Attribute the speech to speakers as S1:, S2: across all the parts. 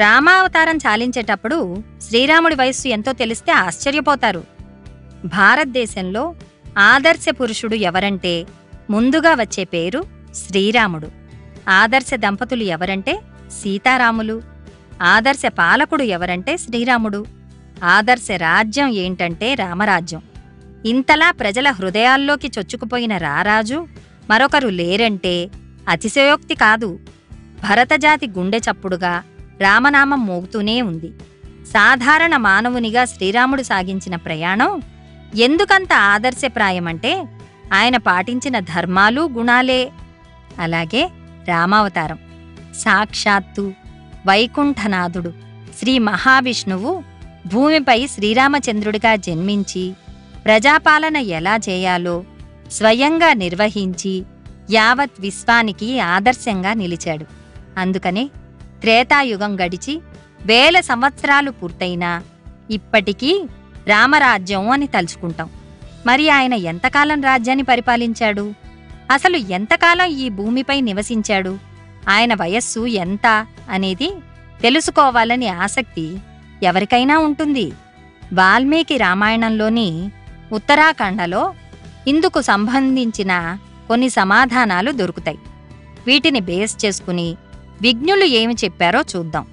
S1: రామావతారం చాలించేటప్పుడు శ్రీరాముడి వయస్సు ఎంతో తెలిస్తే ఆశ్చర్యపోతారు. భారతదేశంలో ఆదర్శ పురుషుడు ఎవరంటే ముందుగా వచ్చే పేరు శ్రీరాముడు. ఆదర్శ దంపతులు ఎవరంటే సీతారాములు. ఆదర్శ పాలకుడు ఎవరంటే శ్రీరాముడు. ఆదర్శ రాజ్యం ఏంటంటే రామరాజ్యం. ఇంతలా ప్రజల హృదయాల్లోకి చొచ్చుకుపోయిన రారాజు మరొకరు లేరంటే అతిశయోక్తి కాదు. భరతజాతి గుండె చప్పుడుగా రామనామం మోగుతూనే ఉంది. సాధారణ మానవునిగా శ్రీరాముడు సాగించిన ప్రయాణం ఎందుకంత ఆదర్శప్రాయమంటే ఆయన పాటించిన ధర్మాలు గుణాలే. అలాగే రామావతారం సాక్షాత్తు వైకుంఠనాథుడు శ్రీ మహావిష్ణువు భూమిపై శ్రీరామచంద్రుడిగా జన్మించి ప్రజాపాలన ఎలా చేయాలో స్వయంగా నిర్వహించి యావత్ విశ్వానికి ఆదర్శంగా నిలిచాడు. అందుకనే త్రేతాయుగం గడిచి 1000 సంవత్సరాలు పూర్తయినా ఇప్పటికీ రామరాజ్యం అని తలుచుకుంటాం. మరి ఆయన ఎంతకాలం రాజ్యాన్ని పరిపాలించాడు? అసలు ఎంతకాలం ఈ భూమిపై నివసించాడు? ఆయన వయస్సు ఎంత అనేది తెలుసుకోవాలని ఆసక్తి ఎవరికైనా ఉంటుంది. వాల్మీకి రామాయణంలోని ఉత్తరాఖండలో ఇందుకు సంబంధించిన కొన్ని సమాధానాలు దొరుకుతాయి. వీటిని బేస్ చేసుకుని విజ్ఞులు ఏమి చెప్పారో చూద్దాం.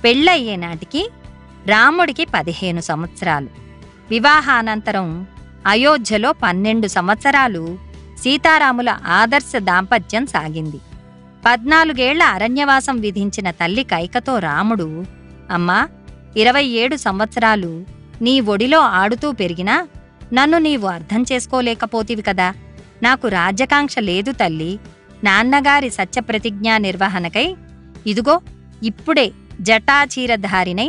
S1: పెళ్ళయ్యే నాటికి రాముడికి 15 సంవత్సరాలు. వివాహానంతరం అయోధ్యలో 12 సంవత్సరాలు సీతారాముల ఆదర్శ దాంపత్యం సాగింది. 14 ఏళ్ల అరణ్యవాసం విధించిన తల్లి కైకతో రాముడు, అమ్మా 27 సంవత్సరాలు నీ ఒడిలో ఆడుతూ పెరిగినా నన్ను నీవు అర్థం చేసుకోలేకపోతివి కదా. నాకు రాజ్యకాంక్ష లేదు తల్లి. నాన్నగారి సత్యప్రతిజ్ఞా నిర్వహణకై ఇదిగో ఇప్పుడే జటాచీరధారినై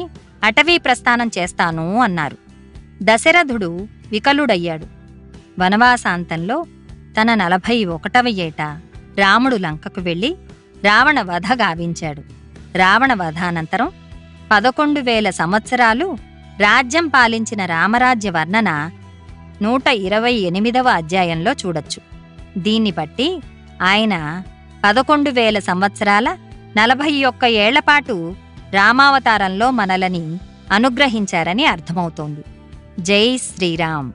S1: అటవీ ప్రస్థానం చేస్తాను అన్నారు. దశరథుడు వికలుడయ్యాడు. వనవాసాంతంలో తన 41వ ఏట రాముడు లంకకు వెళ్లి రావణ వధ గావించాడు. రావణ వధానంతరం 11,000 సంవత్సరాలు రాజ్యం పాలించిన రామరాజ్య వర్ణన 128వ అధ్యాయంలో చూడొచ్చు. దీన్ని బట్టి ఆయన 11,000 సంవత్సరాల 41 ఏళ్లపాటు రామావతారంలో మనలని అనుగ్రహించారని అర్థమవుతోంది. జై శ్రీరామ్.